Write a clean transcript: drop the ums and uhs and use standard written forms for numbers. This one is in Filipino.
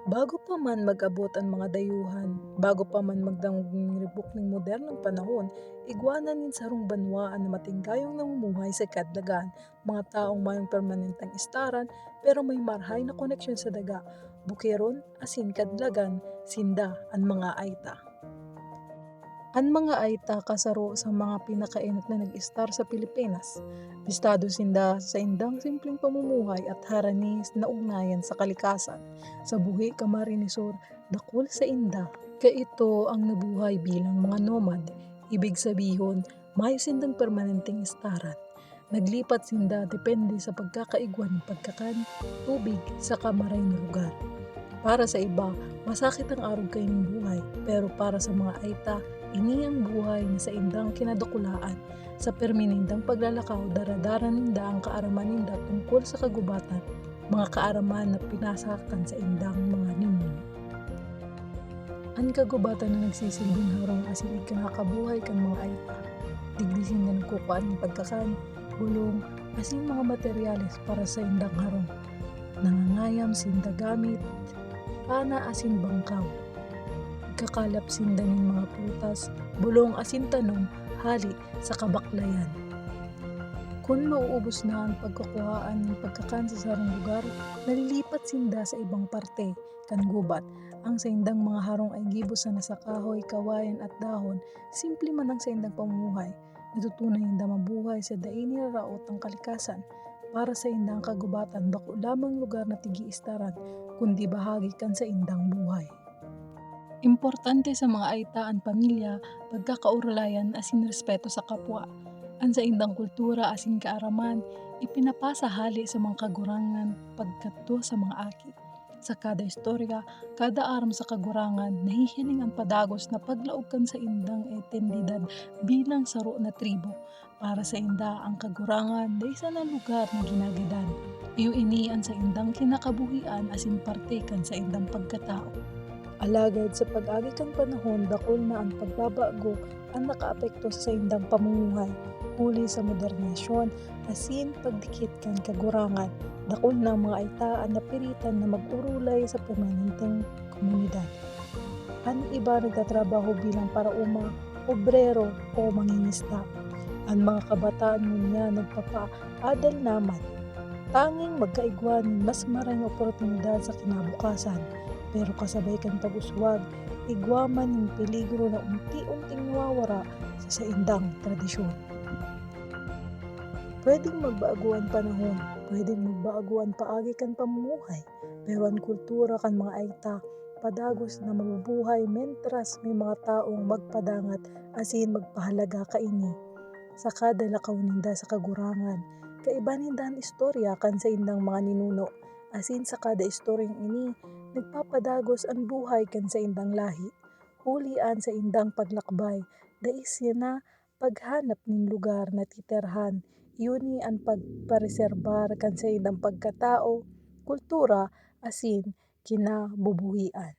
Bago pa man mag-abot ang mga dayuhan, bago pa man magdangribok ng modernong panahon, iguana sarong banwaan na matinggayong namumuhay sa kadlagan, mga taong mayong permanenteng istaran pero may marhay na koneksyon sa daga, bukiron, asin kadlagan, sinda, ang mga aita. Ang mga aita kasaro sa mga pinakainat na nag-istar sa Pilipinas. Listado sinda sa indang simpleng pamumuhay at haranis na ugnayan sa kalikasan. Sa buhi Camarinesor, dakol sa inda. Kaito ang nabuhay bilang mga nomad. Ibig sabihin, mayo sindang permanenteng istaran. Naglipat sinda depende sa pagkakaigwan ng pagkakan, tubig sa kamaray na lugar. Para sa iba, masakit ang arog kayo ng buhay, pero para sa mga aita, ini ang buhay na sa indang kinadukulaan. Sa perminindang paglalakaw, daradara ninda ang kaaraman ninda tungkol sa kagubatan, mga kaaraman na pinasakan sa indang mga ninyo. Ang kagubatan na nagsisilbing harong asin ikakabuhay kan mga aita. Digdisin na nagkukuan ng pagkakan, bulong, asin mga materyales para sa indang harong. Nangangayam sinda gamit, pana asin bangkaw. Kakalap sinda ng mga prutas, bulong asin tanom, hali sa kabaklayan. Kung mauubos na ang pagkukuhaan ng pagkakan sa sarang lugar, nalilipat sinda sa ibang parte, kan gubat. Ang sa indang mga harong ay gibos na sa kahoy, kawayan at dahon, simple man ang sa indang pamumuhay. Natutunay inda mabuhay sa daing nilaraot ang kalikasan. Para sa indang kagubatan, bako lamang lugar na tigi-istaran, kundi bahagi kan sa indang buhay. Importante sa mga aita ang pamilya, pagkakauralayan asin respeto sa kapwa. Ang sa indang kultura asin kaaraman, ipinapasa hali sa mga kagurangan pagkatto sa mga aki. Sa kada istorya, kada aram sa kagurangan, nahihiling ang padagos na paglaogan sa indang etendidad bilang saro na tribo. Para sa inda, ang kagurangan day sa na lugar na ginagadan. Iyo ini ang sa indang kinakabuhian asin parte kan sa indang pagkatao. Alagad sa pag-agi kang panahon, dakol na ang pagbabago ang nakaapekto sa indang pamumuhay. Huli sa modernasyon, asin pagdikit kang kagurangan, dakol na ang mga aitaan na piritan na mag-urulay sa permanenteng komunidad. Ang iba nagtatrabaho bilang parauma, obrero o mangingisda. Ang mga kabataan niya nagpapaadal naman. Tanging magkaigwan mas maraming oportunidad sa kinabukasan. Pero kasabay kang pag-uswag, igwaman ng peligro na unti-unting nawawara sa indang tradisyon. Pwedeng magbago ang panahon, pwedeng magbago ang paagi kan pamumuhay, pero ang kultura kan mga aita, padagos na mabubuhay mentras may mga taong magpadangat asin magpahalaga kaini. Sa kada lakaw ninda sa kagurangan, kaiba ninda ang istorya kan sa indang mga ninuno, asin sa kada istoryang ini, nagpapadagos ang buhay kan sa indang lahi. Hulian sa indang paglakbay, dais na paghanap ng lugar na titirhan, yuni ang pagpareserbar kan sa indang pagkatao, kultura, asin kinabubuhian.